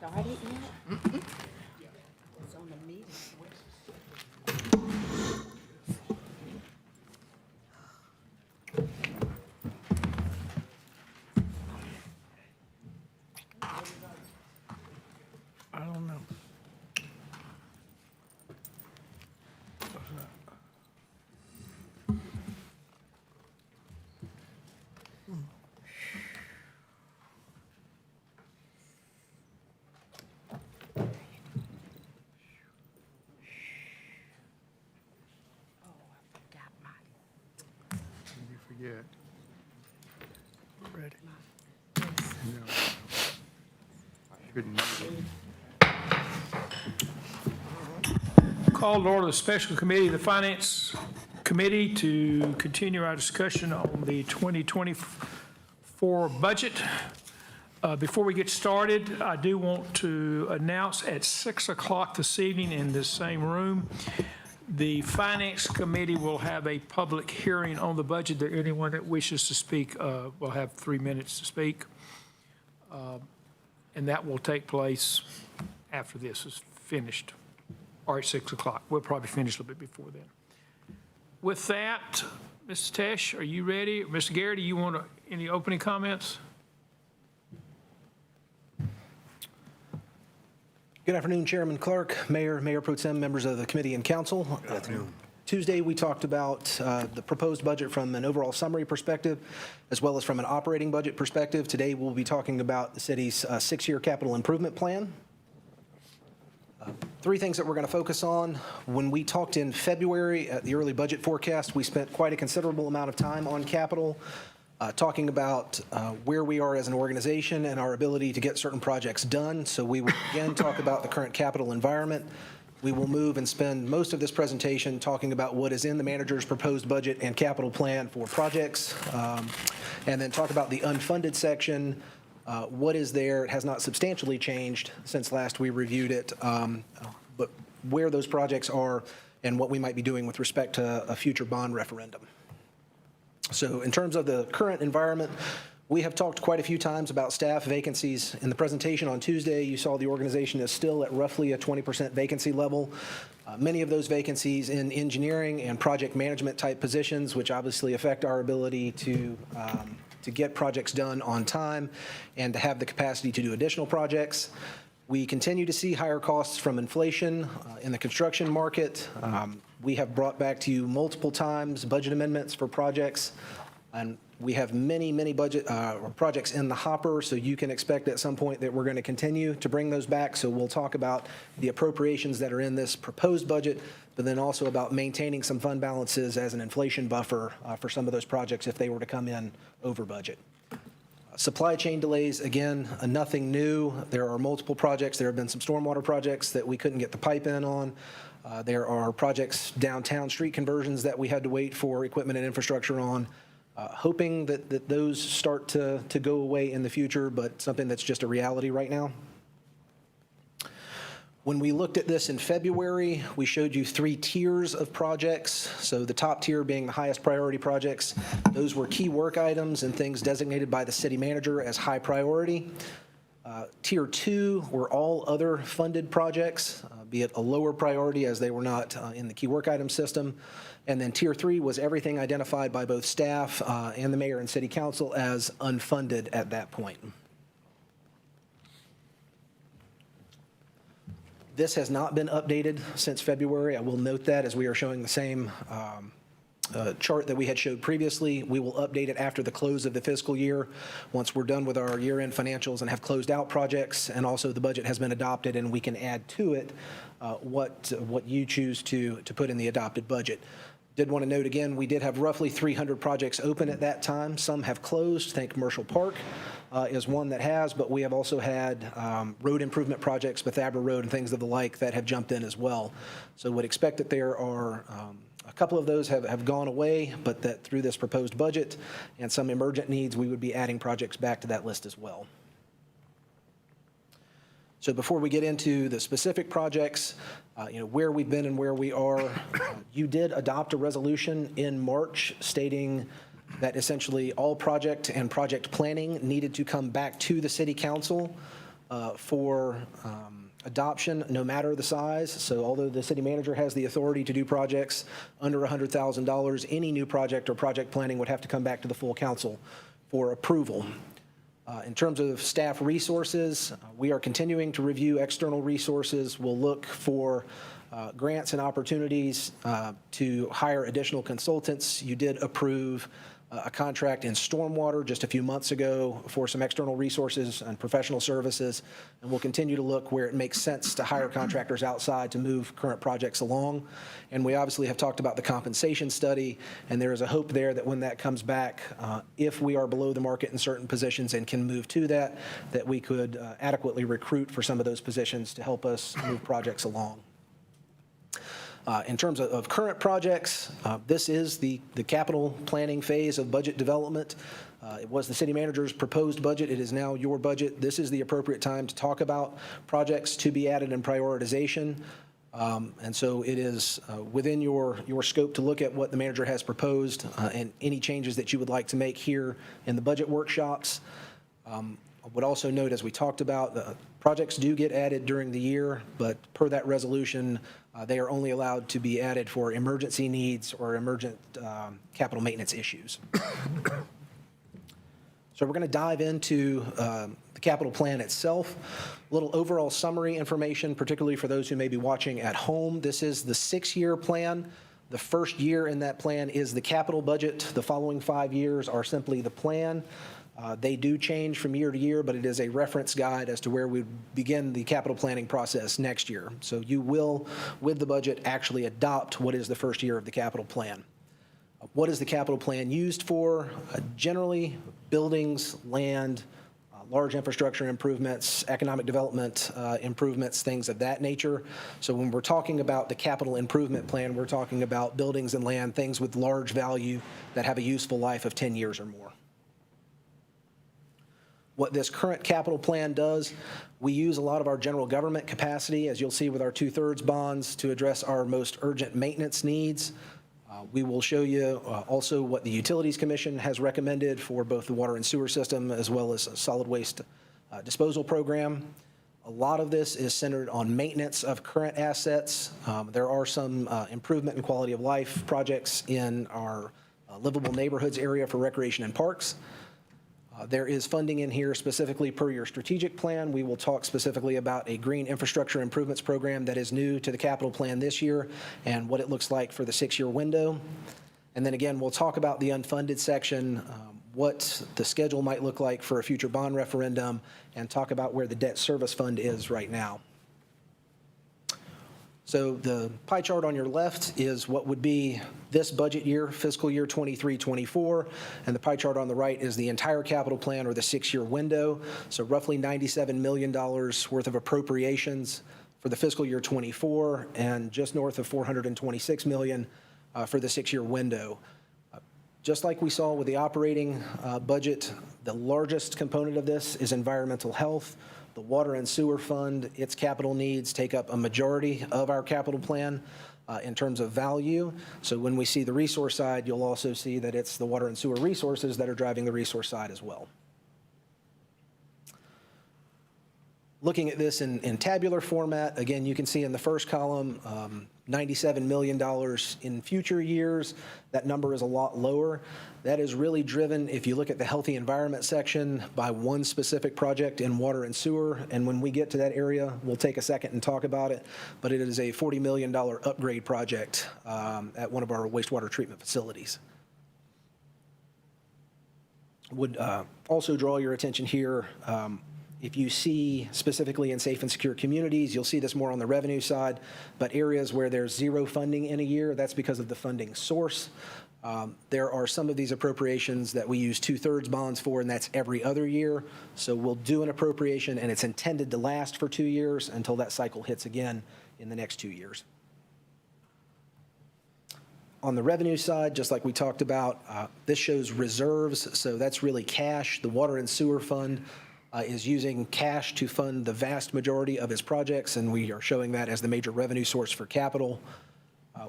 Started yet? It's on the meeting. I don't know. Got my You forget. Ready? yes. No. I shouldn't need it. Call to order the special committee, the Finance Committee, to continue our discussion on the 2024 budget. Before we get started, I do want to announce at 6 o'clock this evening in this same room, the Finance Committee will have a public hearing on the budget. There, anyone that wishes to speak will have 3 minutes to speak. And that will take place after this is finished, or at 6 o'clock. We'll probably finish a little bit before then. With that, Mrs. Tesh, are you ready? Mr. Garrity, you want any opening comments? Good afternoon, Chairman Clark, Mayor, Mayor Pro Tem, members of the committee and council. Good afternoon. Tuesday, we talked about the proposed budget from an overall summary perspective, as well as from an operating budget perspective. Today, we'll be talking about the city's six-year capital improvement plan. Three things that we're going to focus on. When we talked in February at the early budget forecast, we spent quite a considerable amount of time on capital, talking about where we are as an organization and our ability to get certain projects done. So we will again talk about the current capital environment. We will move and spend most of this presentation talking about what is in the manager's proposed budget and capital plan for projects, and then talk about the unfunded section. What is there? It has not substantially changed since last we reviewed it, but where those projects are and what we might be doing with respect to a future bond referendum. So in terms of the current environment, we have talked quite a few times about staff vacancies. In the presentation on Tuesday, you saw the organization is still at roughly a 20% vacancy level. Many of those vacancies in engineering and project management type positions, which obviously affect our ability to get projects done on time and to have the capacity to do additional projects. We continue to see higher costs from inflation in the construction market. We have brought back to you multiple times budget amendments for projects, and we have many, many budget projects in the hopper, so you can expect at some point that we're going to continue to bring those back. So we'll talk about the appropriations that are in this proposed budget, but then also about maintaining some fund balances as an inflation buffer for some of those projects if they were to come in over budget. Supply chain delays, again, nothing new. There are multiple projects. There have been some stormwater projects that we couldn't get the pipe in on. There are projects downtown, street conversions that we had to wait for equipment and infrastructure on. Hoping that those start to go away in the future, but something that's just a reality right now. When we looked at this in February, we showed you 3 tiers of projects. So the top tier being the highest priority projects. Those were key work items and things designated by the city manager as high priority. Tier 2 were all other funded projects, be it a lower priority as they were not in the key work item system. And then Tier 3 was everything identified by both staff and the mayor and city council as unfunded at that point. This has not been updated since February. I will note that as we are showing the same chart that we had showed previously. We will update it after the close of the fiscal year, once we're done with our year-end financials and have closed out projects, and also the budget has been adopted and we can add to it what you choose to put in the adopted budget. Did want to note again, we did have roughly 300 projects open at that time. Some have closed. Think Commercial Park is one that has, but we have also had road improvement projects, Bethabra Road and things of the like that have jumped in as well. So would expect that there are a couple of those have gone away, but that through this proposed budget and some emergent needs, we would be adding projects back to that list as well. So before we get into the specific projects, where we've been and where we are, you did adopt a resolution in March stating that essentially all project and project planning needed to come back to the city council for adoption, no matter the size. So although the city manager has the authority to do projects under $100,000, any new project or project planning would have to come back to the full council for approval. In terms of staff resources, we are continuing to review external resources. We'll look for grants and opportunities to hire additional consultants. You did approve a contract in stormwater just a few months ago for some external resources and professional services, and we'll continue to look where it makes sense to hire contractors outside to move current projects along. And we obviously have talked about the compensation study, and there is a hope there that when that comes back, if we are below the market in certain positions and can move to that, that we could adequately recruit for some of those positions to help us move projects along. In terms of current projects, this is the capital planning phase of budget development. It was the city manager's proposed budget. It is now your budget. This is the appropriate time to talk about projects to be added in prioritization. And so it is within your scope to look at what the manager has proposed and any changes that you would like to make here in the budget workshops. I would also note, as we talked about, the projects do get added during the year, but per that resolution, they are only allowed to be added for emergency needs or emergent capital maintenance issues. So we're going to dive into the capital plan itself. A little overall summary information, particularly for those who may be watching at home. This is the 6-year plan. The first year in that plan is the capital budget. The following 5 years are simply the plan. They do change from year to year, but it is a reference guide as to where we begin the capital planning process next year. So you will, with the budget, actually adopt what is the first year of the capital plan. What is the capital plan used for? Generally, buildings, land, large infrastructure improvements, economic development improvements, things of that nature. So when we're talking about the capital improvement plan, we're talking about buildings and land, things with large value that have a useful life of 10 years or more. What this current capital plan does, we use a lot of our general government capacity, as you'll see with our 2/3 bonds, to address our most urgent maintenance needs. We will show you also what the Utilities Commission has recommended for both the water and sewer system as well as a solid waste disposal program. A lot of this is centered on maintenance of current assets. There are some improvement in quality of life projects in our livable neighborhoods area for recreation and parks. There is funding in here specifically per your strategic plan. We will talk specifically about a green infrastructure improvements program that is new to the capital plan this year and what it looks like for the 6-year window. And then again, we'll talk about the unfunded section, what the schedule might look like for a future bond referendum, and talk about where the debt service fund is right now. So the pie chart on your left is what would be this budget year, fiscal year 23-24, and the pie chart on the right is the entire capital plan or the 6-year window. So roughly $97 million worth of appropriations for the fiscal year 24 and just north of $426 million for the 6-year window. Just like we saw with the operating budget, the largest component of this is environmental health. The water and sewer fund, its capital needs take up a majority of our capital plan in terms of value. So when we see the resource side, you'll also see that it's the water and sewer resources that are driving the resource side as well. Looking at this in tabular format, again, you can see in the first column, $97 million in future years. That number is a lot lower. That is really driven, if you look at the healthy environment section, by one specific project in water and sewer. And when we get to that area, we'll take a second and talk about it. But it is a $40 million upgrade project at one of our wastewater treatment facilities. Would also draw your attention here. If you see specifically in safe and secure communities, you'll see this more on the revenue side, but areas where there's zero funding in a year, that's because of the funding source. There are some of these appropriations that we use 2/3 bonds for, and that's every other year. So we'll do an appropriation, and it's intended to last for 2 years until that cycle hits again in the next 2 years. On the revenue side, just like we talked about, this shows reserves, so that's really cash. The water and sewer fund is using cash to fund the vast majority of its projects, and we are showing that as the major revenue source for capital.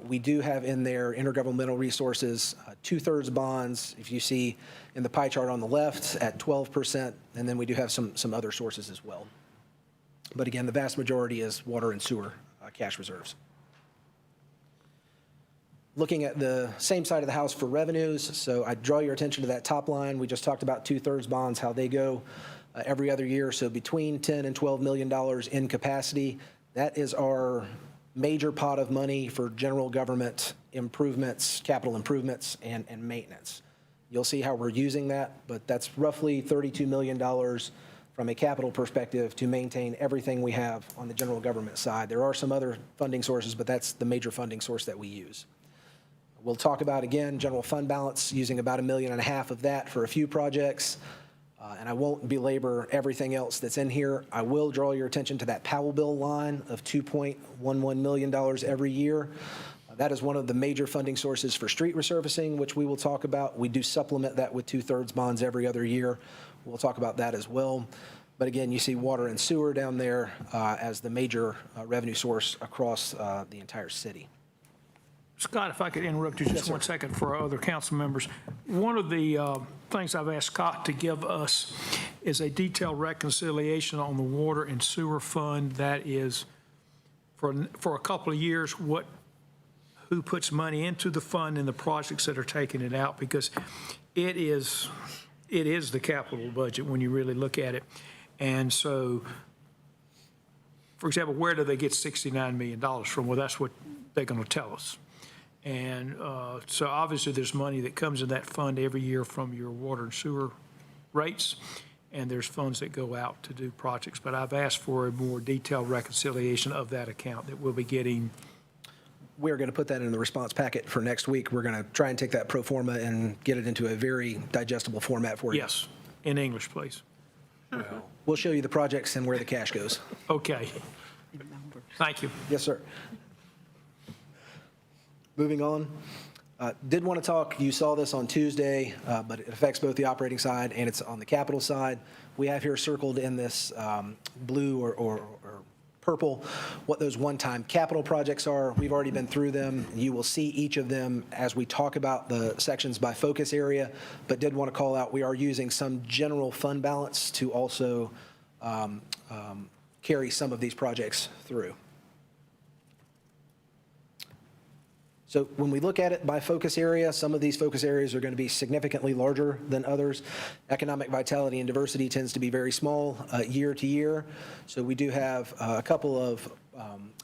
We do have in there intergovernmental resources, 2/3 bonds, if you see in the pie chart on the left, at 12%, and then we do have some other sources as well. But again, the vast majority is water and sewer cash reserves. Looking at the same side of the house for revenues, so I draw your attention to that top line. We just talked about two-thirds bonds, how they go every other year. So between $10 and $12 million in capacity, that is our major pot of money for general government improvements, capital improvements, and maintenance. You'll see how we're using that, but that's roughly $32 million from a capital perspective to maintain everything we have on the general government side. There are some other funding sources, but that's the major funding source that we use. We'll talk about, again, general fund balance, using about $1.5 million of that for a few projects. And I won't belabor everything else that's in here. I will draw your attention to that Powell bill line of $2.11 million every year. That is one of the major funding sources for street resurfacing, which we will talk about. We do supplement that with two-thirds bonds every other year. We'll talk about that as well. But again, you see water and sewer down there as the major revenue source across the entire city. Scott, if I could interrupt you just 1 second for our other council members. One of the things I've asked Scott to give us is a detailed reconciliation on the water and sewer fund that is for a couple of years, who puts money into the fund and the projects that are taking it out, because it is the capital budget when you really look at it. And so, for example, where do they get $69 million from? Well, that's what they're going to tell us. And so obviously there's money that comes in that fund every year from your water and sewer rates, and there's funds that go out to do projects. But I've asked for a more detailed reconciliation of that account that we'll be getting. We're going to put that in the response packet for next week. We're going to try and take that pro forma and get it into a very digestible format for you. Yes, in English, please. We'll show you the projects and where the cash goes. Okay. Thank you. Yes, sir. Moving on. Did want to talk, you saw this on Tuesday, but it affects both the operating side and it's on the capital side. We have here circled in this blue or purple what those one-time capital projects are. We've already been through them. You will see each of them as we talk about the sections by focus area, but did want to call out we are using some general fund balance to also carry some of these projects through. So when we look at it by focus area, some of these focus areas are going to be significantly larger than others. Economic vitality and diversity tends to be very small year to year. So we do have a couple of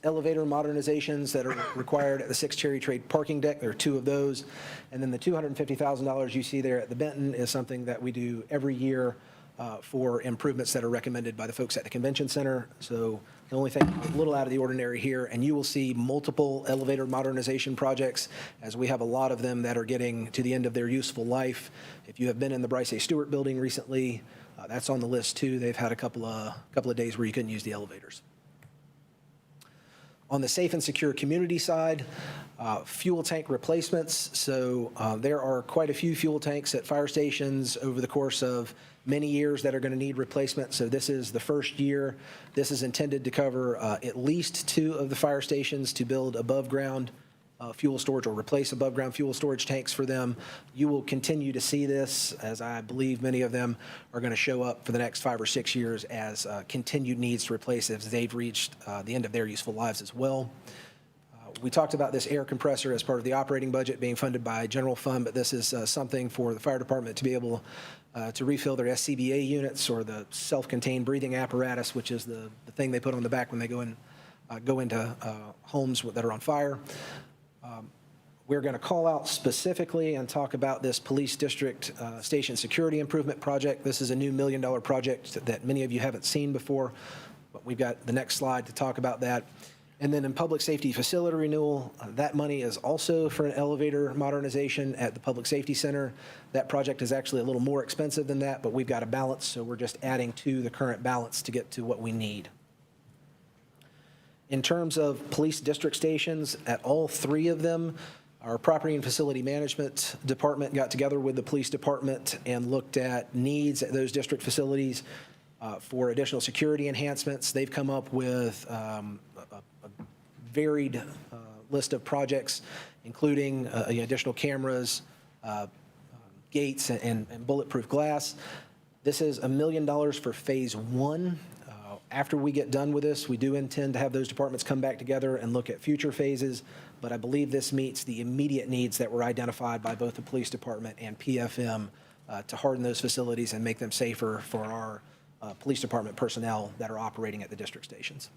elevator modernizations that are required at the 6 Cherry Trade parking deck. There are 2 of those. And then the $250,000 you see there at the Benton is something that we do every year for improvements that are recommended by the folks at the convention center. So the only thing a little out of the ordinary here, and you will see multiple elevator modernization projects as we have a lot of them that are getting to the end of their useful life. If you have been in the Bryce A. Stewart building recently, that's on the list too. They've had a couple of days where you couldn't use the elevators. On the safe and secure community side, fuel tank replacements. So there are quite a few fuel tanks at fire stations over the course of many years that are going to need replacement. So this is the first year. This is intended to cover at least 2 of the fire stations to build above ground fuel storage or replace above ground fuel storage tanks for them. You will continue to see this, as I believe many of them are going to show up for the next 5 or 6 years as continued needs to replace as they've reached the end of their useful lives as well. We talked about this air compressor as part of the operating budget being funded by general fund, but this is something for the fire department to be able to refill their SCBA units or the self-contained breathing apparatus, which is the thing they put on the back when they go into homes that are on fire. We're going to call out specifically and talk about this police district station security improvement project. This is a new $1 million project that many of you haven't seen before, but we've got the next slide to talk about that. And then in public safety facility renewal, that money is also for an elevator modernization at the Public Safety Center. That project is actually a little more expensive than that, but we've got a balance, so we're just adding to the current balance to get to what we need. In terms of police district stations, at all 3 of them, our property and facility management department got together with the police department and looked at needs at those district facilities for additional security enhancements. They've come up with a varied list of projects, including additional cameras, gates, and bulletproof glass. This is $1 million for phase 1. After we get done with this, we do intend to have those departments come back together and look at future phases, but I believe this meets the immediate needs that were identified by both the police department and PFM to harden those facilities and make them safer for our police department personnel that are operating at the district stations.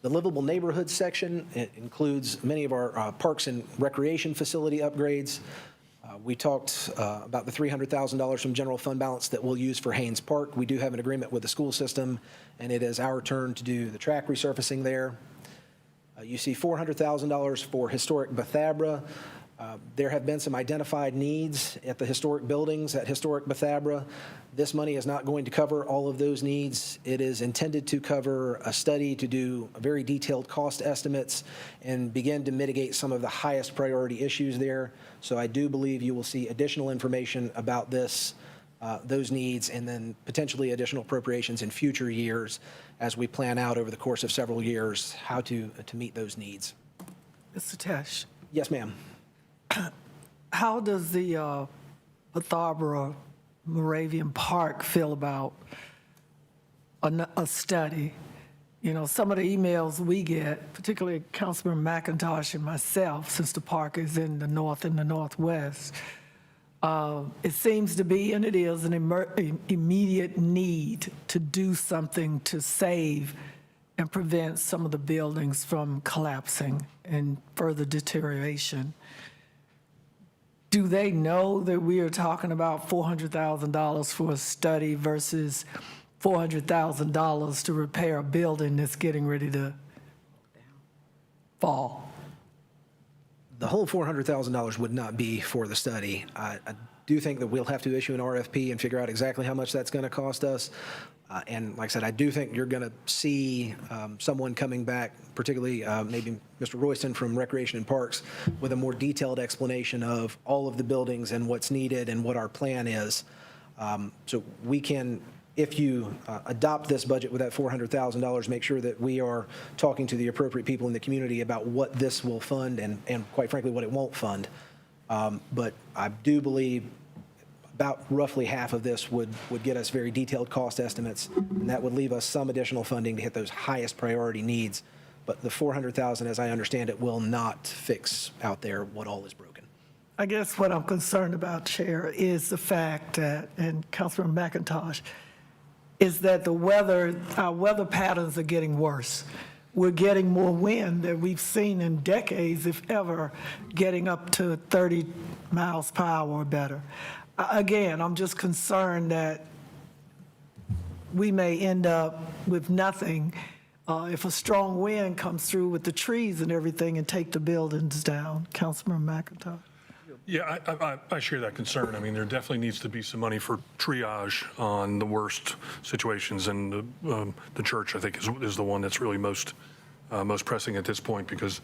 The livable neighborhoods section, it includes many of our parks and recreation facility upgrades. We talked about the $300,000 from general fund balance that we'll use for Haynes Park. We do have an agreement with the school system, and it is our turn to do the track resurfacing there. You see $400,000 for historic Bethabra. There have been some identified needs at the historic buildings at historic Bethabra. This money is not going to cover all of those needs. It is intended to cover a study to do very detailed cost estimates and begin to mitigate some of the highest priority issues there. So I do believe you will see additional information about this, those needs, and then potentially additional appropriations in future years as we plan out over the course of several years how to meet those needs. Mr. Tesh, Yes, ma'am. how does the Bethabra Moravian Park feel about a study? You know, some of the emails we get, particularly Councilman McIntosh and myself, since the park is in the north and the northwest, it seems to be, and it is, an immediate need to do something to save and prevent some of the buildings from collapsing and further deterioration. Do they know that we are talking about $400,000 for a study versus $400,000 to repair a building that's getting ready to fall? The whole $400,000 would not be for the study. I do think that we'll have to issue an RFP and figure out exactly how much that's going to cost us. And like I said, I do think you're going to see someone coming back, particularly maybe Mr. Royston from Recreation and Parks, with a more detailed explanation of all of the buildings and what's needed and what our plan is. So we can, if you adopt this budget with that $400,000, make sure that we are talking to the appropriate people in the community about what this will fund and quite frankly, what it won't fund. But I do believe about roughly half of this would get us very detailed cost estimates, and that would leave us some additional funding to hit those highest priority needs. But the $400,000, as I understand it, will not fix out there what all is broken. I guess what I'm concerned about, Chair, is the fact that, and Councilman McIntosh, is that our weather patterns are getting worse. We're getting more wind than we've seen in decades, if ever, getting up to 30 miles per hour or better. Again, I'm just concerned that we may end up with nothing if a strong wind comes through with the trees and everything and take the buildings down. Councilman McIntosh. Yeah, I share that concern. I mean, there definitely needs to be some money for triage on the worst situations, and the church, I think, is the one that's really most pressing at this point, because,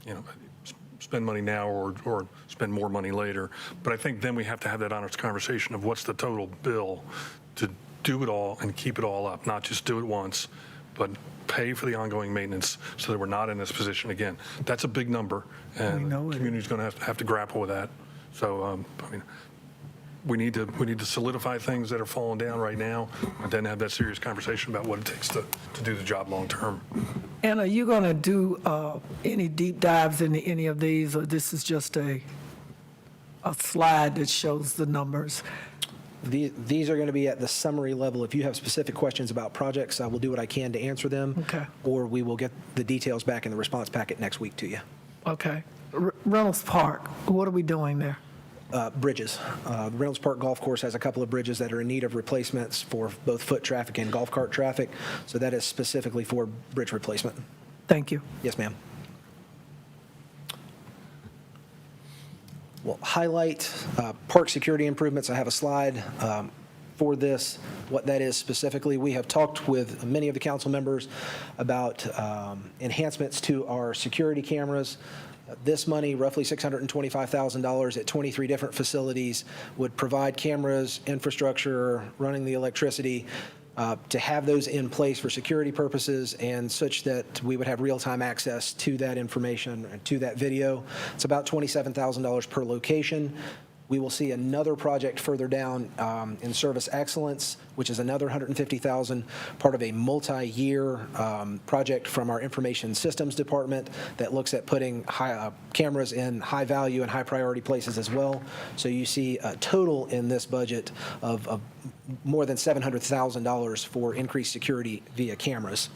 you know, spend money now or spend more money later. But I think then we have to have that honest conversation of what's the total bill to do it all and keep it all up, not just do it once, but pay for the ongoing maintenance so that we're not in this position again. That's a big number, and the community's going to have to grapple with that. So, I mean, we need to solidify things that are falling down right now, and then have that serious conversation about what it takes to do the job long term. And are you going to do any deep dives into any of these, or this is just a slide that shows the numbers? These are going to be at the summary level. If you have specific questions about projects, I will do what I can to answer them. Okay. Or we will get the details back in the response packet next week to you. Okay. Reynolds Park, what are we doing there? Bridges. The Reynolds Park Golf Course has a couple of bridges that are in need of replacements for both foot traffic and golf cart traffic. So that is specifically for bridge replacement. Thank you. Yes, ma'am. Well, highlight park security improvements. I have a slide for this. What that is specifically, we have talked with many of the council members about enhancements to our security cameras. This money, roughly $625,000 at 23 different facilities, would provide cameras, infrastructure, running the electricity, to have those in place for security purposes and such that we would have real-time access to that information and to that video. It's about $27,000 per location. We will see another project further down in service excellence, which is another $150,000, part of a multi-year project from our information systems department that looks at putting cameras in high value and high priority places as well. So you see a total in this budget of more than $700,000 for increased security via cameras.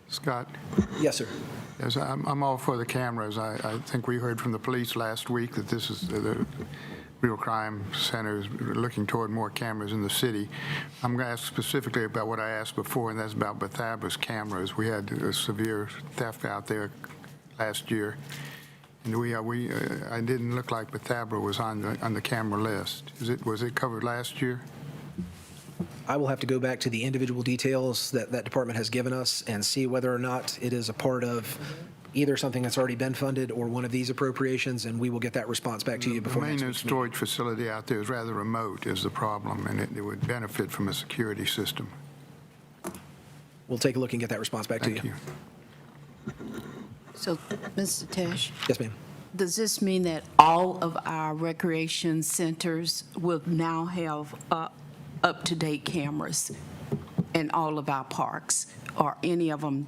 Scott? Yes, sir. Yes, I'm all for the cameras. I think we heard from the police last week that this is the Real Crime Center is looking toward more cameras in the city. I'm going to ask specifically about what I asked before, and that's about Bethabra's cameras. We had a severe theft out there last year, and I didn't look like Bethabra was on the camera list. Was it covered last year? I will have to go back to the individual details that that department has given us and see whether or not it is a part of either something that's already been funded or one of these appropriations, and we will get that response back to you before The next maintenance week's storage facility out there is rather remote is the problem, and it would benefit from a security system. We'll take a look and get that response back to Thank you. So, Mr. Tesh, Yes, ma'am. does this mean that all of our recreation centers will now have up-to-date cameras in all of our parks? Or any of them,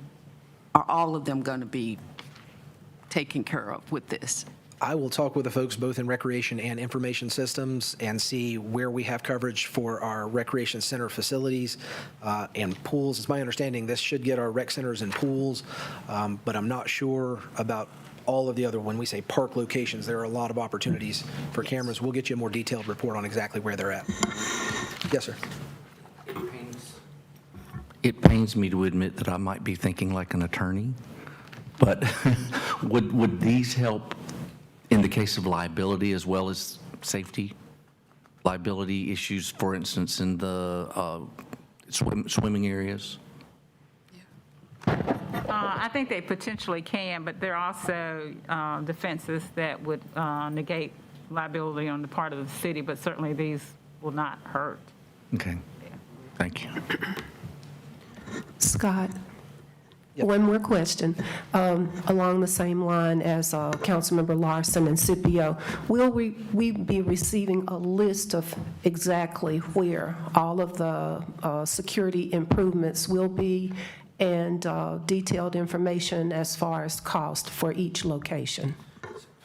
are all of them going to be taken care of with this? I will talk with the folks both in recreation and information systems and see where we have coverage for our recreation center facilities and pools. It's my understanding this should get our rec centers and pools, but I'm not sure about all of the other, when we say park locations, there are a lot of opportunities for cameras. We'll get you a more detailed report on exactly where they're at. Yes, sir. It pains me to admit that I might be thinking like an attorney, but would these help in the case of liability as well as safety? Liability issues, for instance, in the swimming areas? I think they potentially can, but there are also defenses that would negate liability on the part of the city, but certainly these will not hurt. Okay, thank you. Scott, one more question. Along the same line as Councilmember Larson and Scipio, will we be receiving a list of exactly where all of the security improvements will be and detailed information as far as cost for each location?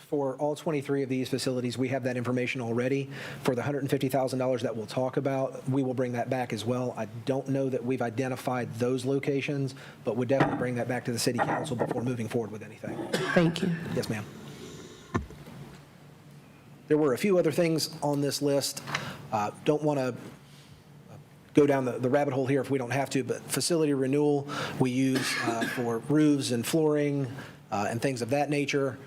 For all 23 of these facilities, we have that information already. For the $150,000 that we'll talk about, we will bring that back as well. I don't know that we've identified those locations, but would definitely bring that back to the city council before moving forward with anything. Thank you. Yes, ma'am. There were a few other things on this list. Don't want to go down the rabbit hole here if we don't have to, but facility renewal we use for roofs and flooring and things of that nature.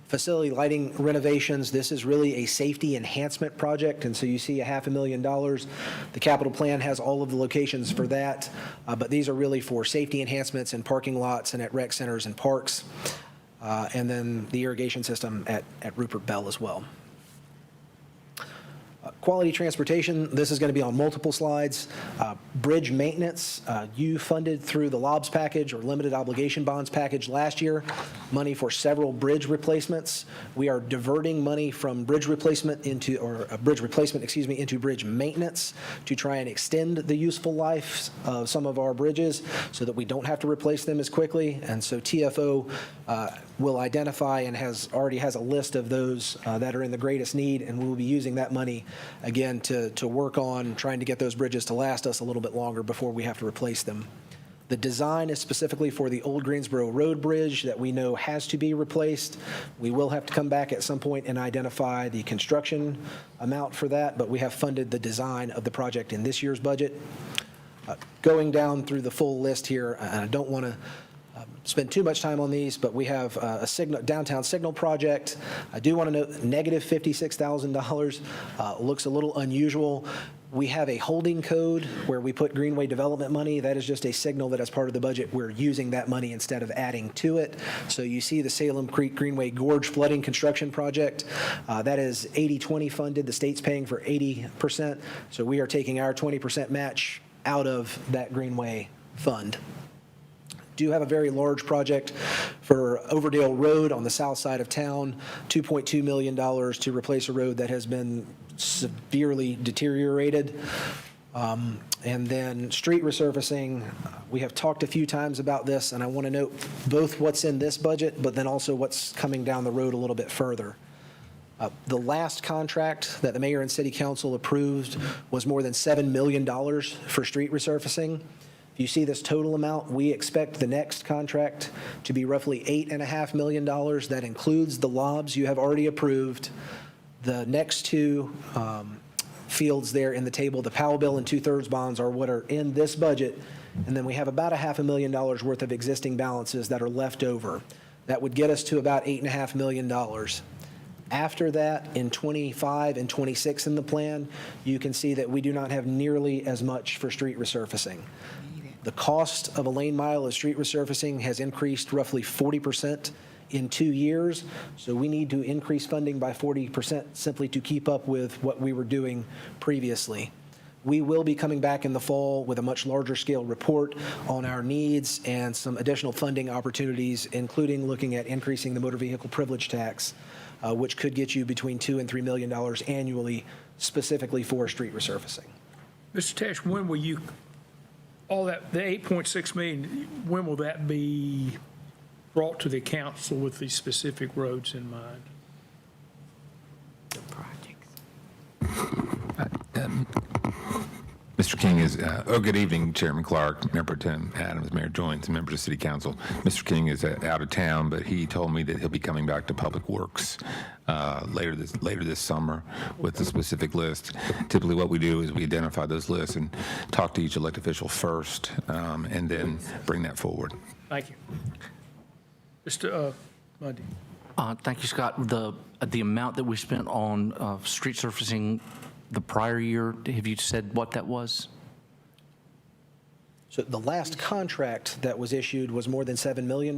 Facility lighting renovations, this is really a safety enhancement project, and so you see $500,000. The capital plan has all of the locations for that, but these are really for safety enhancements in parking lots and at rec centers and parks, and then the irrigation system at Rupert Bell as well. Quality transportation, this is going to be on multiple slides. Bridge maintenance, you funded through the LOBS package or limited obligation bonds package last year, money for several bridge replacements. We are diverting money from bridge replacement into, into bridge maintenance to try and extend the useful life of some of our bridges so that we don't have to replace them as quickly. And so TFO will identify and already has a list of those that are in the greatest need, and we will be using that money again to work on trying to get those bridges to last us a little bit longer before we have to replace them. The design is specifically for the old Greensboro Road Bridge that we know has to be replaced. We will have to come back at some point and identify the construction amount for that, but we have funded the design of the project in this year's budget. Going down through the full list here, I don't want to spend too much time on these, but we have a downtown signal project. I do want to note negative $56,000 looks a little unusual. We have a holding code where we put Greenway development money. That is just a signal that as part of the budget, we're using that money instead of adding to it. So you see the Salem Creek Greenway Gorge flooding construction project. That is 80-20 funded. The state's paying for 80%. So we are taking our 20% match out of that Greenway fund. do have a very large project for Overdale Road on the south side of town, $2.2 million to replace a road that has been severely deteriorated. And then street resurfacing, we have talked a few times about this, and I want to note both what's in this budget, but then also what's coming down the road a little bit further. The last contract that the mayor and city council approved was more than $7 million for street resurfacing. If you see this total amount, we expect the next contract to be roughly $8.5 million. That includes the lobs you have already approved. The next two fields there in the table, the Powell bill and 2/3 bonds, are what are in this budget. And then we have about $500,000 worth of existing balances that are left over. That would get us to about $8.5 million. After that, in 25 and 26 in the plan, you can see that we do not have nearly as much for street resurfacing. The cost of a lane mile of street resurfacing has increased roughly 40% in 2 years, so we need to increase funding by 40% simply to keep up with what we were doing previously. We will be coming back in the fall with a much larger scale report on our needs and some additional funding opportunities, including looking at increasing the motor vehicle privilege tax, which could get you between $2 and $3 million annually, specifically for street resurfacing. Mr. Tesh, when will you, all that, the 8.6 million, when will that be brought to the council with these specific roads in mind? Mr. King is, good evening, Chairman Clark, Mayor Pro Tem Adams, Mayor Joines, and members of City Council. Mr. King is out of town, but he told me that he'll be coming back to Public Works later this summer with a specific list. Typically what we do is we identify those lists and talk to each elected official first, and then bring that forward. Thank you. Mr. Mundy. Thank you, Scott. The amount that we spent on street surfacing the prior year, have you said what that was? So the last contract that was issued was more than $7 million,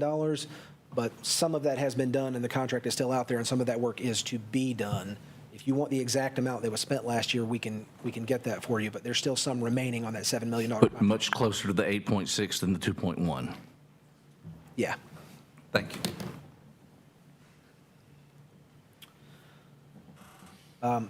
but some of that has been done and the contract is still out there, and some of that work is to be done. If you want the exact amount that was spent last year, we can get that for you, but there's still some remaining on that $7 million. But much closer to the 8.6 than the 2.1. Yeah. Thank you.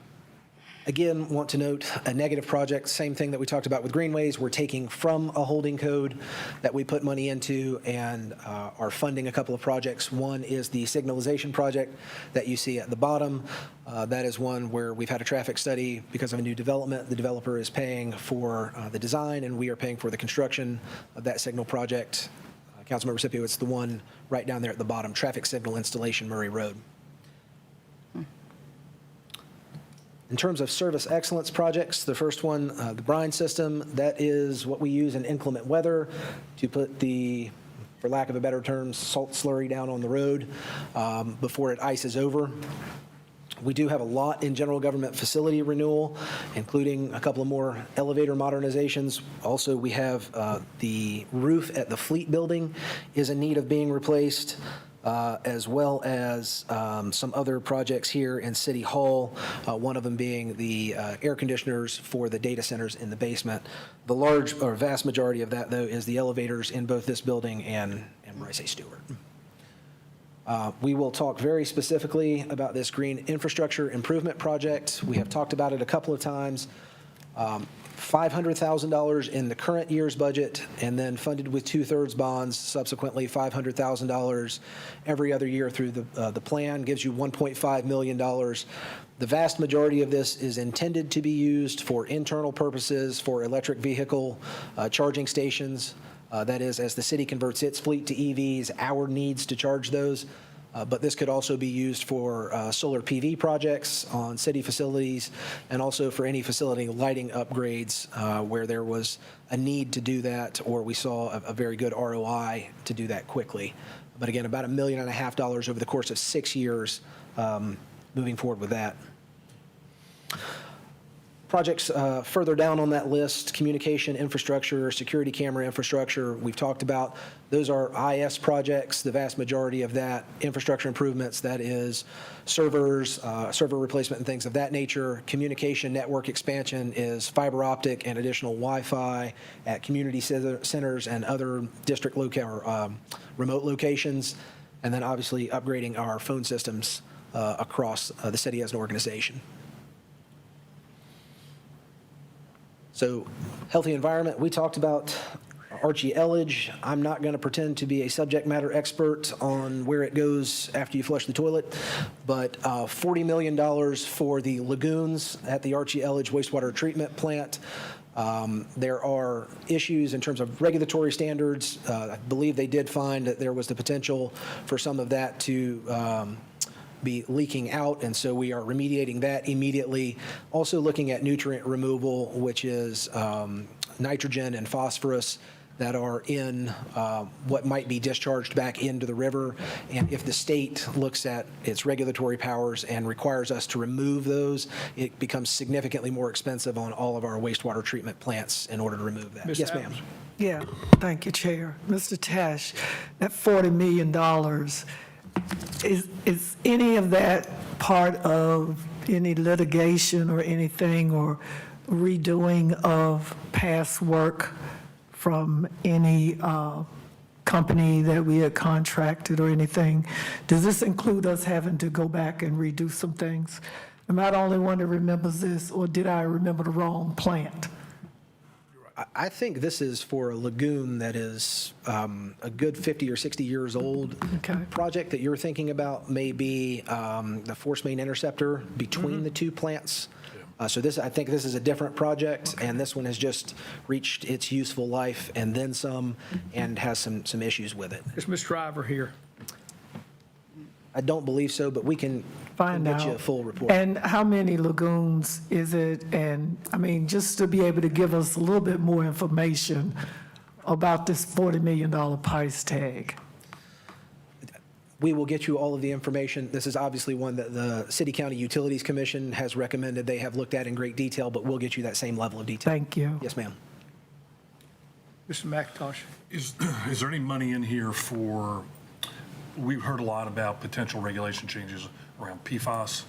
Again, want to note a negative project, same thing that we talked about with greenways. We're taking from a holding code that we put money into and are funding a couple of projects. One is the signalization project that you see at the bottom. That is one where we've had a traffic study because of a new development. The developer is paying for the design, and we are paying for the construction of that signal project. Councilmember Scipio, it's the one right down there at the bottom, traffic signal installation, Murray Road. In terms of service excellence projects, the first one, the brine system, that is what we use in inclement weather to put the, for lack of a better term, salt slurry down on the road before it ices over. We do have a lot in general government facility renewal, including a couple of more elevator modernizations. Also, we have the roof at the Fleet Building is in need of being replaced, as well as some other projects here in City Hall, one of them being the air conditioners for the data centers in the basement. The large or vast majority of that, though, is the elevators in both this building and Rice A. Stewart. We will talk very specifically about this green infrastructure improvement project. We have talked about it a couple of times. $500,000 in the current year's budget, and then funded with 2/3 bonds, subsequently $500,000 every other year through the plan, gives you $1.5 million. The vast majority of this is intended to be used for internal purposes, for electric vehicle charging stations. That is, as the city converts its fleet to EVs, our needs to charge those. But this could also be used for solar PV projects on city facilities, and also for any facility lighting upgrades where there was a need to do that, or we saw a very good ROI to do that quickly. But again, about $1.5 million over the course of 6 years moving forward with that. Projects further down on that list, communication infrastructure, security camera infrastructure, we've talked about. Those are IS projects, the vast majority of that. Infrastructure improvements, that is servers, server replacement and things of that nature. Communication network expansion is fiber optic and additional Wi-Fi at community centers and other district remote locations. And then obviously upgrading our phone systems across the city as an organization. So healthy environment, we talked about Archie Elledge. I'm not going to pretend to be a subject matter expert on where it goes after you flush the toilet, but $40 million for the lagoons at the Archie Elledge wastewater treatment plant. There are issues in terms of regulatory standards. I believe they did find that there was the potential for some of that to be leaking out, and so we are remediating that immediately. Also looking at nutrient removal, which is nitrogen and phosphorus that are in what might be discharged back into the river. And if the state looks at its regulatory powers and requires us to remove those, it becomes significantly more expensive on all of our wastewater treatment plants in order to remove that. Ms. Yes, ma'am. Adams? Yeah, thank you, Chair. Mr. Tash, that $40 million, is any of that part of any litigation or anything, or redoing of past work from any company that we had contracted or anything? Does this include us having to go back and redo some things? Am I the only one that remembers this, or did I remember the wrong plant? I think this is for a lagoon that is a good 50 or 60 years old. Okay. Project that you're thinking about may be the force main interceptor between the two plants. So this, I think this is a different project, and this one has just reached its useful life and then some, and has some issues with it. Is Ms. Driver here? I don't believe so, but we can Find get you a out. full report. And how many lagoons is it? And, I mean, just to be able to give us a little bit more information about this $40 million price tag. We will get you all of the information. This is obviously one that the City County Utilities Commission has recommended they have looked at in great detail, but we'll get you that same level of detail. Thank you. Yes, ma'am. Mr. McIntosh? Is there any money in here for, we've heard a lot about potential regulation changes around PFAS,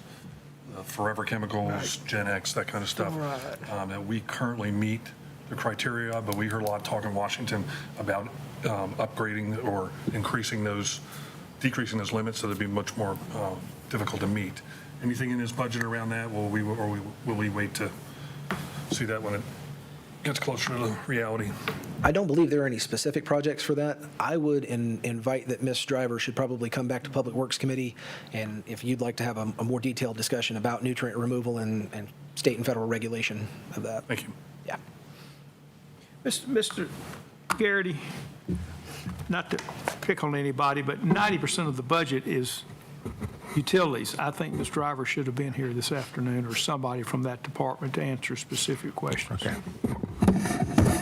forever chemicals, Gen X, that kind of stuff. Right. That we currently meet the criteria, but we heard a lot of talk in Washington about upgrading or increasing those, decreasing those limits so they'd be much more difficult to meet. Anything in this budget around that? Will we wait to see that when it gets closer to reality? I don't believe there are any specific projects for that. I would invite that Ms. Driver should probably come back to Public Works Committee, and if you'd like to have a more detailed discussion about nutrient removal and state and federal regulation of that. Thank you. Yeah. Mr. Garrity, not to pick on anybody, but 90% of the budget is utilities. I think Ms. Driver should have been here this afternoon, or somebody from that department, to answer specific questions. Okay.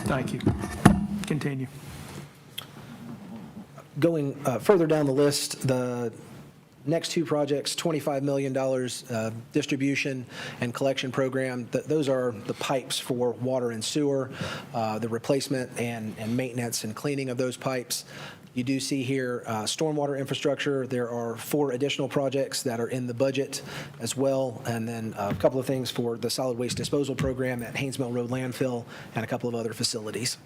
Thank you. Continue. Going further down the list, the next two projects, $25 million distribution and collection program. Those are the pipes for water and sewer, the replacement and maintenance and cleaning of those pipes. You do see here stormwater infrastructure. There are 4 additional projects that are in the budget as well, and then a couple of things for the solid waste disposal program at Haynes Mill Road landfill and a couple of other facilities.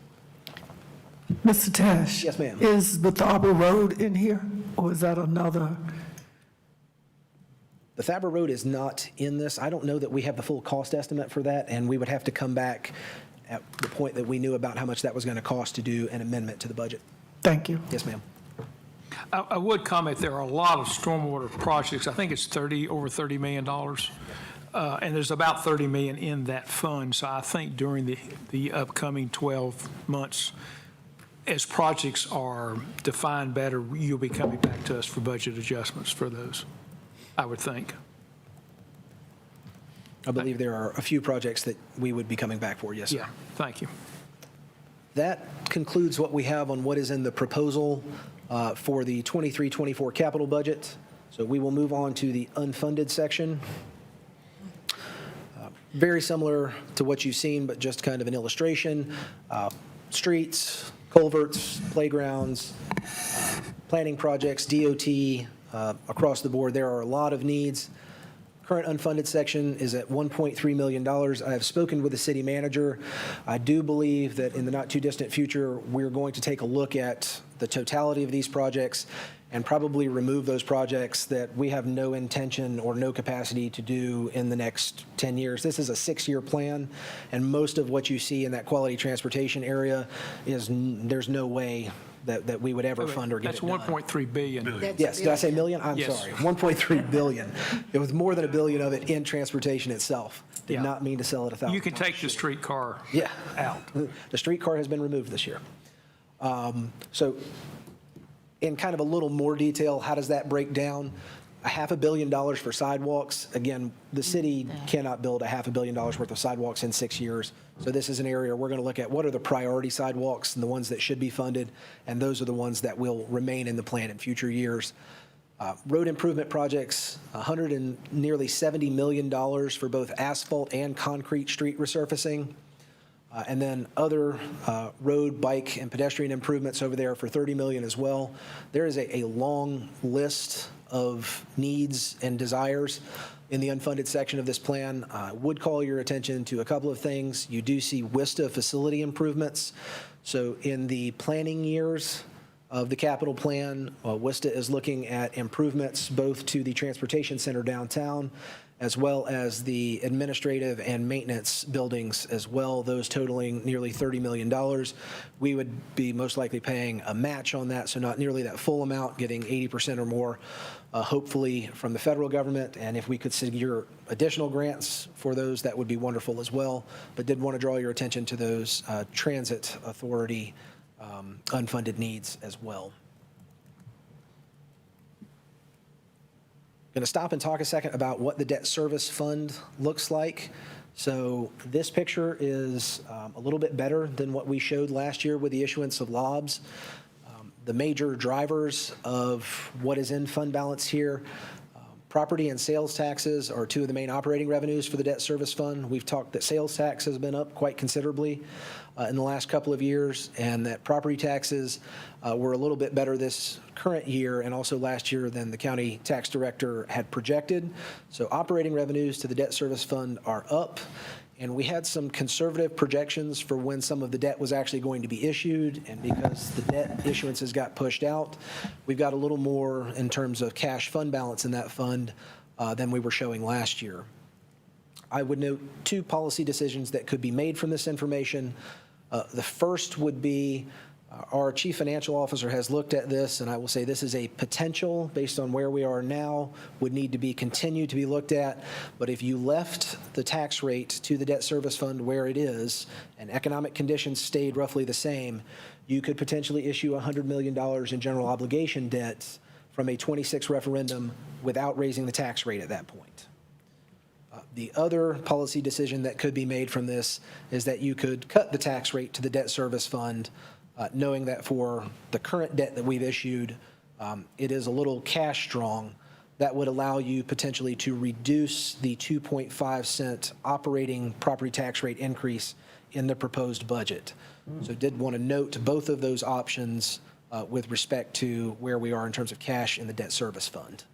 Mr. Tash? Yes, ma'am. Is Bethabra Road in here, or is that another? The Thabra Road is not in this. I don't know that we have the full cost estimate for that, and we would have to come back at the point that we knew about how much that was going to cost to do an amendment to the budget. Thank you. Yes, ma'am. I would comment, there are a lot of stormwater projects. I think it's over $30 million. And there's about $30 million in that fund. So I think during the upcoming 12 months, as projects are defined better, you'll be coming back to us for budget adjustments for those, I would think. I believe there are a few projects that we would be coming back for, yes, sir. Yeah, thank you. That concludes what we have on what is in the proposal for the 23-24 capital budget. So we will move on to the unfunded section. very similar to what you've seen, but just kind of an illustration. Streets, culverts, playgrounds, planning projects, DOT, across the board. There are a lot of needs. Current unfunded section is at $1.3 million. I have spoken with the city manager. I do believe that in the not-too-distant future, we're going to take a look at the totality of these projects and probably remove those projects that we have no intention or no capacity to do in the next 10 years. This is a 6-year plan, and most of what you see in that quality transportation area is, there's no way that we would ever fund or get it done. That's 1.3 billion. Yes, did I say million? I'm Yes. sorry, 1.3 billion. It was more than $1 billion of it in transportation itself. Did Yeah. not mean to sell it 1,000 You can times. take the streetcar Yeah. out. The streetcar has been removed this year. So in kind of a little more detail, how does that break down? $500 million for sidewalks. Again, the city cannot build $500 million worth of sidewalks in 6 years. So this is an area we're going to look at what are the priority sidewalks and the ones that should be funded, and those are the ones that will remain in the plan in future years. Road improvement projects, nearly $70 million for both asphalt and concrete street resurfacing. And then other road, bike, and pedestrian improvements over there for $30 million as well. There is a long list of needs and desires in the unfunded section of this plan. I would call your attention to a couple of things. You do see WISTA facility improvements. So in the planning years of the capital plan, WISTA is looking at improvements both to the transportation center downtown as well as the administrative and maintenance buildings as well, those totaling nearly $30 million. We would be most likely paying a match on that, so not nearly that full amount, getting 80% or more, hopefully from the federal government. And if we could secure additional grants for those, that would be wonderful as well. But did want to draw your attention to those transit authority unfunded needs as well. Going to stop and talk a second about what the debt service fund looks like. So this picture is a little bit better than what we showed last year with the issuance of LOBs. The major drivers of what is in fund balance here, property and sales taxes are two of the main operating revenues for the debt service fund. We've talked that sales tax has been up quite considerably in the last couple of years, and that property taxes were a little bit better this current year and also last year than the county tax director had projected. So operating revenues to the debt service fund are up, and we had some conservative projections for when some of the debt was actually going to be issued, and because the debt issuances got pushed out, we've got a little more in terms of cash fund balance in that fund than we were showing last year. I would note two policy decisions that could be made from this information. The first would be our chief financial officer has looked at this, and I will say this is a potential based on where we are now, would need to be continued to be looked at. But if you left the tax rate to the debt service fund where it is and economic conditions stayed roughly the same, you could potentially issue $100 million in general obligation debt from a 26 referendum without raising the tax rate at that point. The other policy decision that could be made from this is that you could cut the tax rate to the debt service fund, knowing that for the current debt that we've issued, it is a little cash strong. That would allow you potentially to reduce the 2.5 cent operating property tax rate increase in the proposed budget. So did want to note both of those options with respect to where we are in terms of cash in the debt service fund.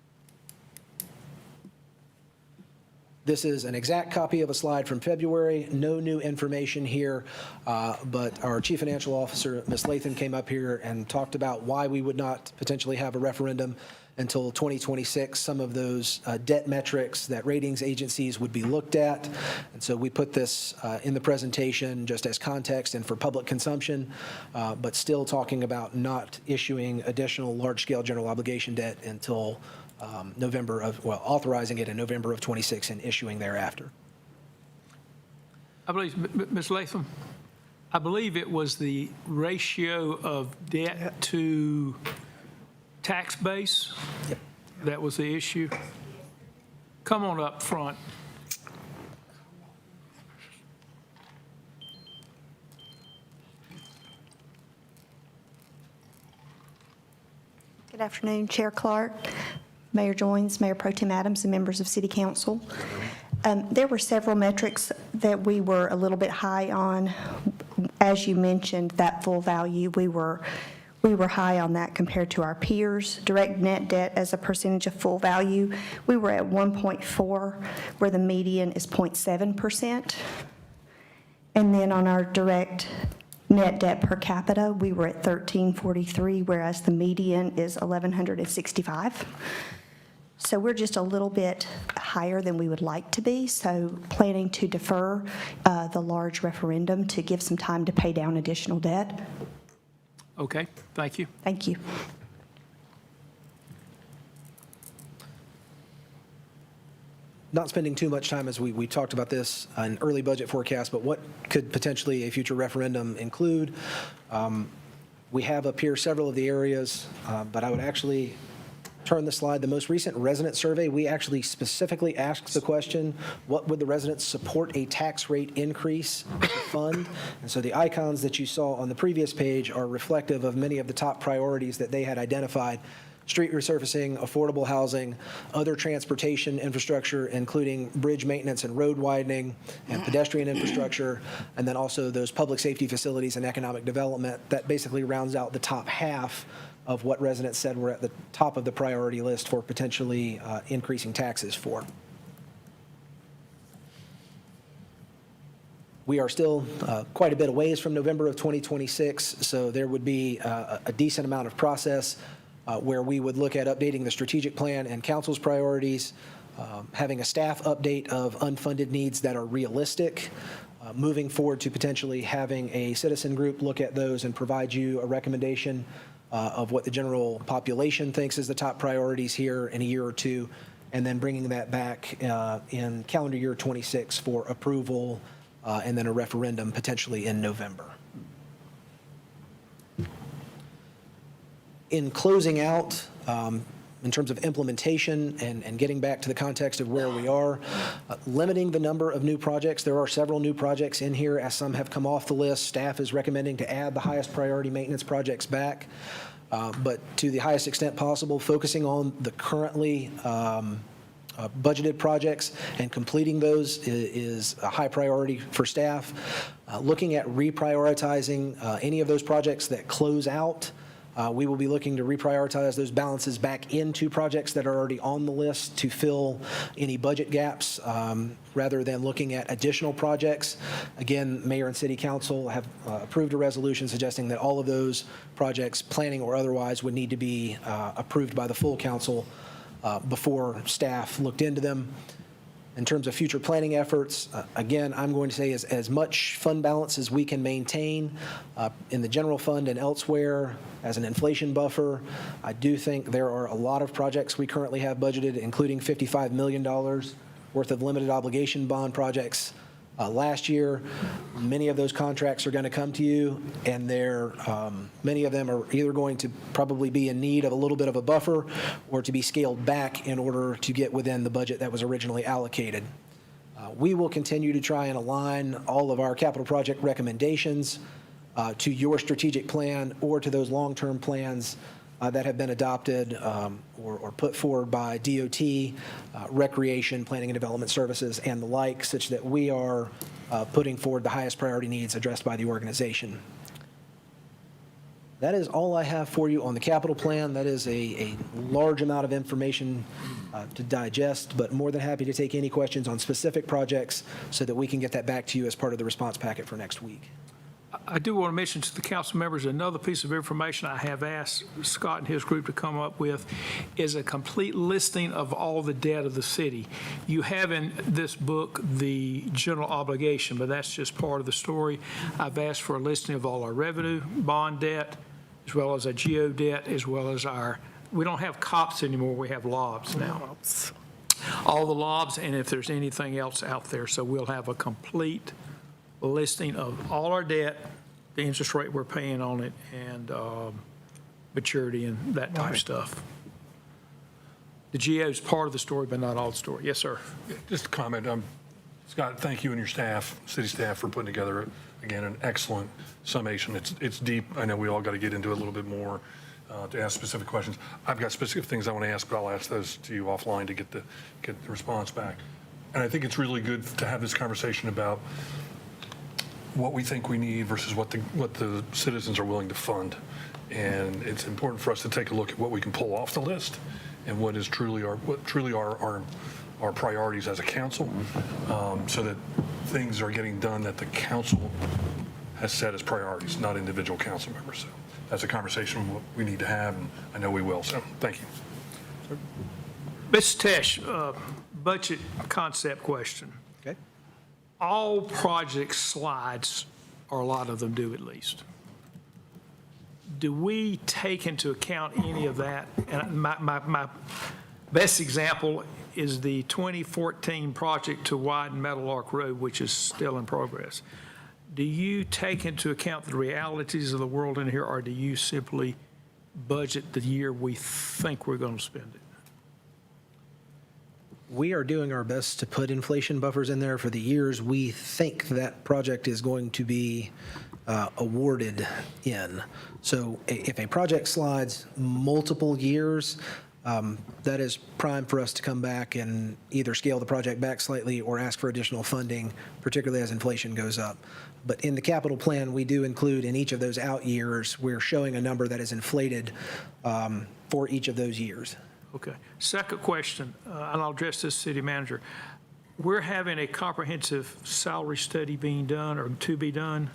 This is an exact copy of a slide from February. No new information here, but our chief financial officer, Ms. Latham, came up here and talked about why we would not potentially have a referendum until 2026. Some of those debt metrics that ratings agencies would be looked at. And so we put this in the presentation just as context and for public consumption, but still talking about not issuing additional large-scale general obligation debt until authorizing it in November of 26 and issuing thereafter. I believe, Ms. Latham, I believe it was the ratio of debt to tax base. Yep. That was the issue. Come on up front. Good afternoon, Chair Clark, Mayor Joines, Mayor Pro Tem Adams, and members of City Council. There were several metrics that we were a little bit high on. As you mentioned, that full value, we were high on that compared to our peers. Direct net debt as a percentage of full value, we were at 1.4, where the median is 0.7%. And then on our direct net debt per capita, we were at 1343, whereas the median is 1165. So we're just a little bit higher than we would like to be, so planning to defer the large referendum to give some time to pay down additional debt. Okay, thank you. Thank you. Not spending too much time as we talked about this, an early budget forecast, but what could potentially a future referendum include? We have up here several of the areas, but I would actually turn the slide. The most recent resident survey, we actually specifically asked the question, what would the residents support a tax rate increase to fund? And so the icons that you saw on the previous page are reflective of many of the top priorities that they had identified: street resurfacing, affordable housing, other transportation infrastructure, including bridge maintenance and road widening and pedestrian infrastructure, and then also those public safety facilities and economic development. That basically rounds out the top half of what residents said were at the top of the priority list for potentially increasing taxes for. We are still quite a bit away from November of 2026, so there would be a decent amount of process where we would look at updating the strategic plan and council's priorities, having a staff update of unfunded needs that are realistic, moving forward to potentially having a citizen group look at those and provide you a recommendation of what the general population thinks is the top priorities here in a year or two, and then bringing that back in calendar year 26 for approval and then a referendum potentially in November. In closing out, in terms of implementation and getting back to the context of where we are, limiting the number of new projects. There are several new projects in here, as some have come off the list. Staff is recommending to add the highest priority maintenance projects back, but to the highest extent possible, focusing on the currently budgeted projects and completing those is a high priority for staff. Looking at reprioritizing any of those projects that close out. We will be looking to reprioritize those balances back into projects that are already on the list to fill any budget gaps rather than looking at additional projects. Again, Mayor and City Council have approved a resolution suggesting that all of those projects, planning or otherwise, would need to be approved by the full council before staff looked into them. In terms of future planning efforts, again, I'm going to say as much fund balance as we can maintain in the general fund and elsewhere as an inflation buffer. I do think there are a lot of projects we currently have budgeted, including $55 million worth of limited obligation bond projects last year. Many of those contracts are going to come to you, and many of them are either going to probably be in need of a little bit of a buffer or to be scaled back in order to get within the budget that was originally allocated. We will continue to try and align all of our capital project recommendations to your strategic plan or to those long-term plans that have been adopted or put forward by DOT, Recreation, Planning and Development Services, and the like, such that we are putting forward the highest priority needs addressed by the organization. That is all I have for you on the capital plan. That is a large amount of information to digest, but more than happy to take any questions on specific projects so that we can get that back to you as part of the response packet for next week. I do want to mention to the council members another piece of information I have asked Scott and his group to come up with is a complete listing of all the debt of the city. You have in this book the general obligation, but that's just part of the story. I've asked for a listing of all our revenue, bond debt, as well as our geo debt, as well as we don't have COPS anymore, we have LOBs now. All the LOBs, and if there's anything else out there. So we'll have a complete listing of all our debt, the interest rate we're paying on it, and maturity and that type of stuff. The GO is part of the story, but not all the story. Yes, sir. Just a comment. Scott, thank you and your staff, city staff, for putting together, again, an excellent summation. It's deep. I know we all got to get into it a little bit more to ask specific questions. I've got specific things I want to ask, but I'll ask those to you offline to get the response back. And I think it's really good to have this conversation about what we think we need versus what the citizens are willing to fund. And it's important for us to take a look at what we can pull off the list and what truly are our priorities as a council, so that things are getting done that the council has set as priorities, not individual council members. So that's a conversation we need to have, and I know we will. So thank you. Mr. Tesh, budget concept question. Okay. All project slides, or a lot of them do at least. Do we take into account any of that? And my best example is the 2014 project to widen Metal Arc Road, which is still in progress. Do you take into account the realities of the world in here, or do you simply budget the year we think we're going to spend it? We are doing our best to put inflation buffers in there for the years we think that project is going to be awarded in. So if a project slides multiple years, that is prime for us to come back and either scale the project back slightly or ask for additional funding, particularly as inflation goes up. But in the capital plan, we do include in each of those out years, we're showing a number that is inflated for each of those years. Okay. Second question, and I'll address this city manager. We're having a comprehensive salary study being done or to be done.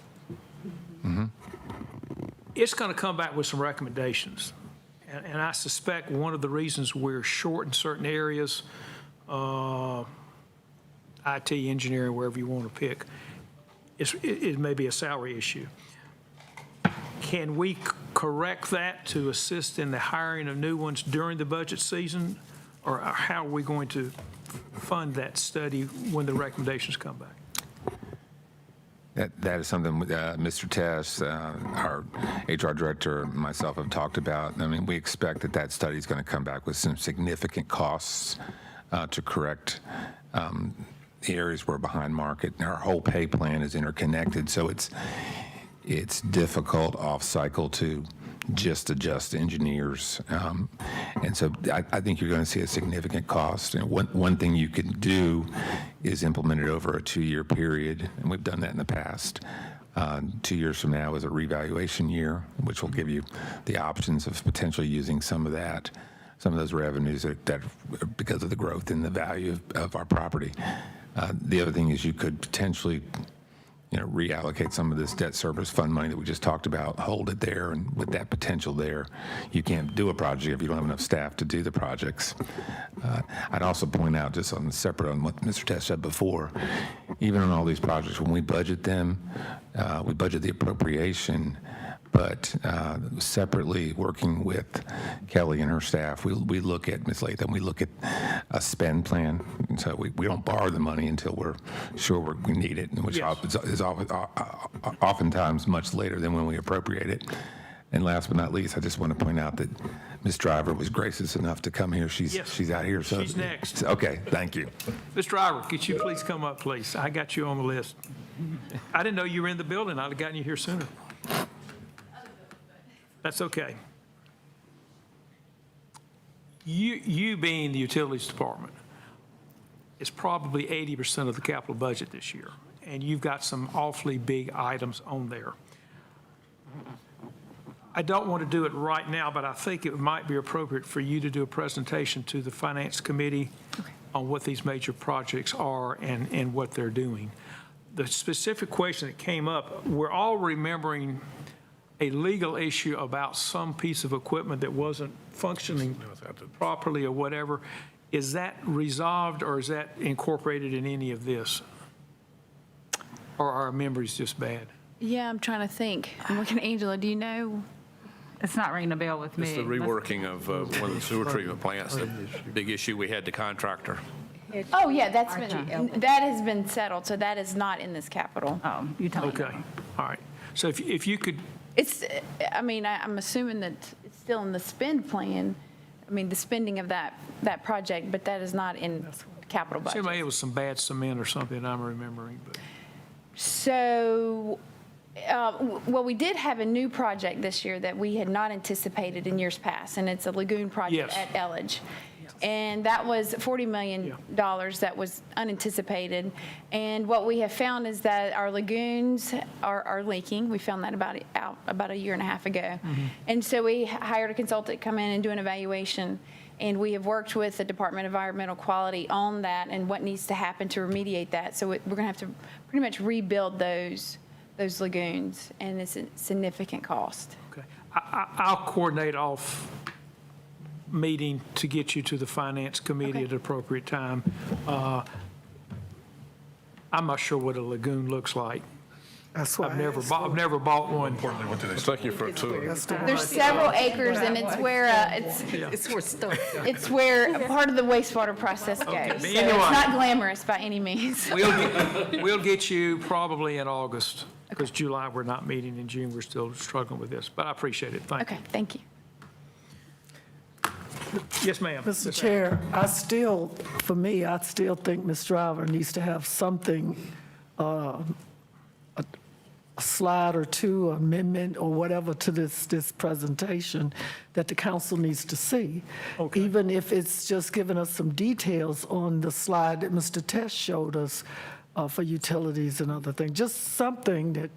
Mm-hmm. It's going to come back with some recommendations. And I suspect one of the reasons we're short in certain areas, IT, engineering, wherever you want to pick, it may be a salary issue. Can we correct that to assist in the hiring of new ones during the budget season? Or how are we going to fund that study when the recommendations come back? That is something Mr. Tess, our HR director, and myself have talked about. I mean, we expect that study is going to come back with some significant costs to correct the areas we're behind market. And our whole pay plan is interconnected, so it's difficult off-cycle to just adjust engineers. And so I think you're going to see a significant cost. And one thing you can do is implement it over a 2-year period, and we've done that in the past. 2 years from now is a revaluation year, which will give you the options of potentially using some of those revenues that because of the growth in the value of our property. The other thing is you could potentially reallocate some of this debt service fund money that we just talked about, hold it there, and with that potential there, you can't do a project if you don't have enough staff to do the projects. I'd also point out, just separate on what Mr. Tess said before, even on all these projects, when we budget them, we budget the appropriation, but separately working with Kelly and her staff, we look at, Ms. Latham, we look at a spend plan. And so we don't borrow the money until we're sure we need it, which is oftentimes much later than when we appropriate it. And last but not least, I just want to point out that Ms. Driver was gracious enough to come here. She's out here. So She's next. Okay, thank you. Ms. Driver, could you please come up, please? I got you on the list. I didn't know you were in the building. I'd have gotten you here sooner. That's okay. You being the utilities department, it's probably 80% of the capital budget this year, and you've got some awfully big items on there. I don't want to do it right now, but I think it might be appropriate for you to do a presentation to the Finance Committee on what these major projects are and what they're doing. The specific question that came up, we're all remembering a legal issue about some piece of equipment that wasn't functioning properly or whatever. Is that resolved, or is that incorporated in any of this? Or are our memories just bad? Yeah, I'm trying to think. I'm looking at Angela. Do you know? It's not ringing a bell with me. It's the reworking of one of the sewer treatment plants, the big issue we had, the contractor. Oh, yeah, that has been settled, so that is not in this capital. Oh, you're talking. Okay, all right. So if you could, I'm assuming that it's still in the spend plan. I mean, the spending of that project, but that is not in capital budget. maybe it was some bad cement or something I'm remembering, but. So, well, we did have a new project this year that we had not anticipated in years past, and it's a lagoon project Yes. at Elledge. And that was $40 million that was unanticipated. And what we have found is that our lagoons are leaking. We found that about a year and a half ago. And so we hired a consultant to come in and do an evaluation. And we have worked with the Department of Environmental Quality on that and what needs to happen to remediate that. So we're going to have to pretty much rebuild those lagoons, and it's a significant cost. Okay. I'll coordinate off meeting to get you to the Finance Committee at the appropriate time. I'm not sure what a lagoon looks like. That's why I've never bought one. Importantly, what do they say? Thank you for a tour. There's several acres, and it's where, It's for stuff. it's where part of the wastewater process goes. but So anyway. it's not glamorous by any means. We'll get you probably in August, because July, we're not meeting, in June, we're still struggling with this, but I appreciate it. Thank you. Okay, thank you. Yes, ma'am. Mr. Chair, I still think Ms. Driver needs to have something, a slide or two, amendment or whatever to this presentation that the council needs to see. Okay. Even if it's just giving us some details on the slide that Mr. Test showed us for utilities and other things. Just something that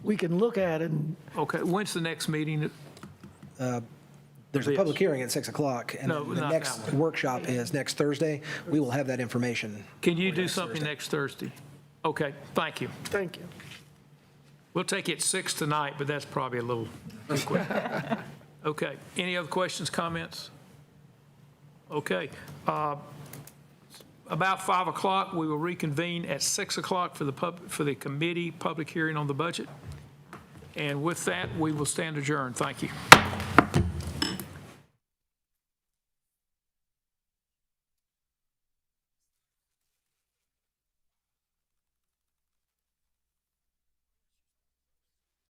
we can look at and, Okay, when's the next meeting? There's a public hearing at 6 o'clock, and No, the not next that one. workshop is next Thursday. We will have that information. Can you do something next Thursday? Okay, thank you. thank you. We'll take it 6 tonight, but that's probably a little too quick. Okay, any other questions, comments? Okay, about 5 o'clock, we will reconvene at 6 o'clock for the committee public hearing on the budget. And with that, we will stand adjourned. Thank you.